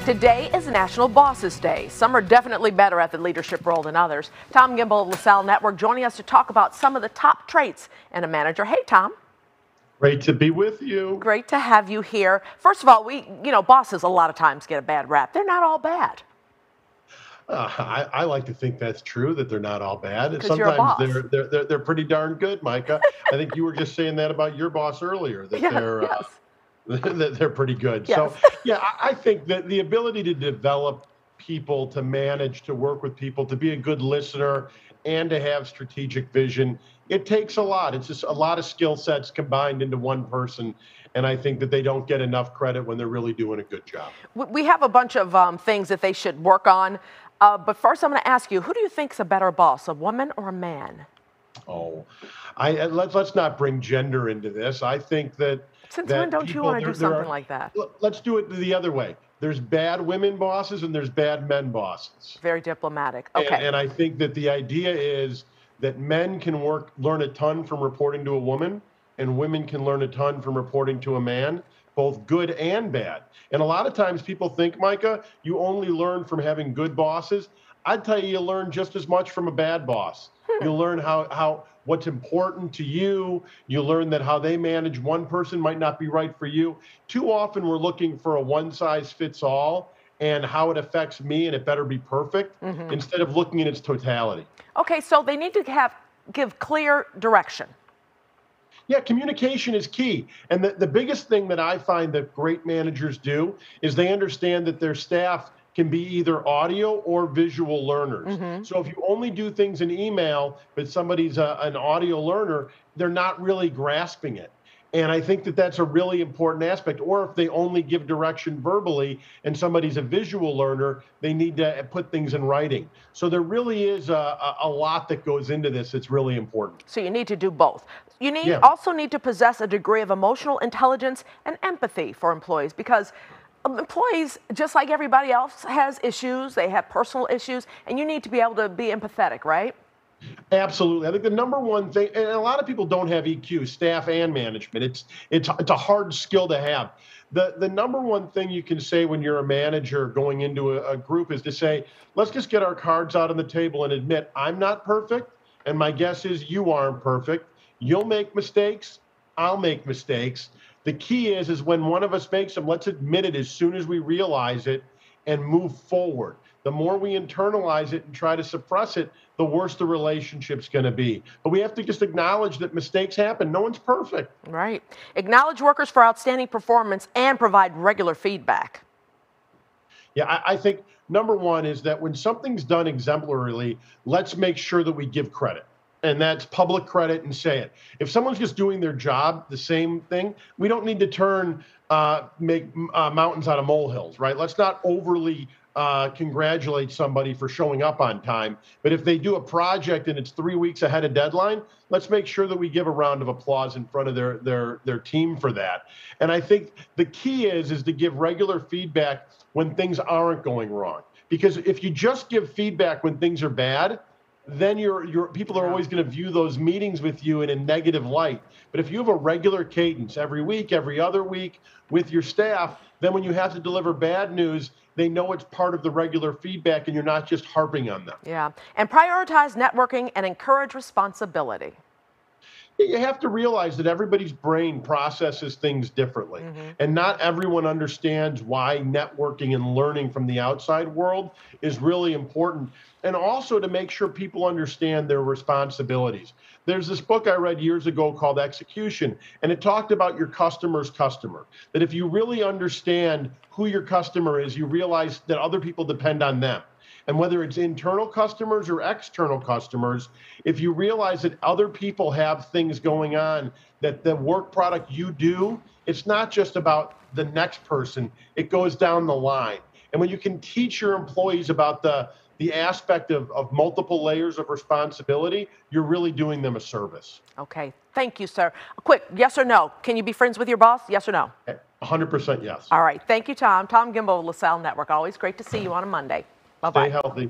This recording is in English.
Today is National Bosses Day. Some are definitely better at the leadership role than others. Tom Gimbel of LaSalle Network joining us to talk about some of the top traits in a manager. Hey, Tom. Great to be with you. Great to have you here. First of all, bosses a lot of times get a bad rap. They're not all bad. I like to think that's true, that they're not all bad. And Because you're a boss. they're pretty darn good, Micah. I think you were just saying that about your boss earlier, that Yes. that they're pretty good. Yes. So, yeah, I think that the ability to develop people, to manage, to work with people, to be a good listener, and to have strategic vision, it takes a lot. It's just a lot of skill sets combined into one person. And I think that they don't get enough credit when they're really doing a good job. We have a bunch of things that they should work on. But first, I'm going to ask you, who do you think's a better boss, a woman or a man? Oh, let's not bring gender into this. I think that Since when don't you want to do something like that? Let's do it the other way. There's bad women bosses and there's bad men bosses. Very diplomatic. Okay. And I think that the idea is that men can learn a ton from reporting to a woman, and women can learn a ton from reporting to a man, both good and bad. And a lot of times people think, Micah, you only learn from having good bosses. I'd tell you learn just as much from a bad boss. You'll learn what's important to you. You learn that how they manage one person might not be right for you. Too often we're looking for a one-size-fits-all and how it affects me, and it better be perfect, instead of looking at its totality. Okay, so they need to give clear direction. Yeah, communication is key. And the biggest thing that I find that great managers do is they understand that their staff can be either audio or visual learners. So if you only do things in email, but somebody's an audio learner, they're not really grasping it. And I think that that's a really important aspect. Or if they only give direction verbally and somebody's a visual learner, they need to put things in writing. So there really is a lot that goes into this. It's really important. So you need to do both. You also need to possess a degree of emotional intelligence and empathy for employees, because employees, just like everybody else, has issues. They have personal issues, and you need to be able to be empathetic, right? Absolutely. I think the number one thing, and a lot of people don't have EQ, staff and management. It's a hard skill to have. The number one thing you can say when you're a manager going into a group is to say, let's just get our cards out on the table and admit I'm not perfect, and my guess is you aren't perfect. You'll make mistakes. I'll make mistakes. The key is when one of us makes them, let's admit it as soon as we realize it and move forward. The more we internalize it and try to suppress it, the worse the relationship's going to be. But we have to just acknowledge that mistakes happen. No one's perfect. Right. Acknowledge workers for outstanding performance and provide regular feedback. Yeah, I think number one is that when something's done exemplarily, let's make sure that we give credit. And that's public credit, and say it. If someone's just doing their job, the same thing, we don't need to make mountains out of molehills, right? Let's not overly congratulate somebody for showing up on time. But if they do a project and it's 3 weeks ahead of deadline, let's make sure that we give a round of applause in front of their team for that. And I think the key is to give regular feedback when things aren't going wrong. Because if you just give feedback when things are bad, then your people are always going to view those meetings with you in a negative light. But if you have a regular cadence every week, every other week with your staff, then when you have to deliver bad news, they know it's part of the regular feedback and you're not just harping on them. Yeah. And prioritize networking and encourage responsibility. You have to realize that everybody's brain processes things differently. And not everyone understands why networking and learning from the outside world is really important. And also to make sure people understand their responsibilities. There's this book I read years ago called Execution, and it talked about your customer's customer. That if you really understand who your customer is, you realize that other people depend on them. And whether it's internal customers or external customers, if you realize that other people have things going on, that the work product you do, it's not just about the next person, it goes down the line. And when you can teach your employees about the aspect of multiple layers of responsibility, you're really doing them a service. Okay. Thank you, sir. Quick, yes or no? Can you be friends with your boss? Yes or no? 100% yes. All right. Thank you, Tom. Tom Gimbel of LaSalle Network. Always great to see you on a Monday. Bye-bye. Stay healthy.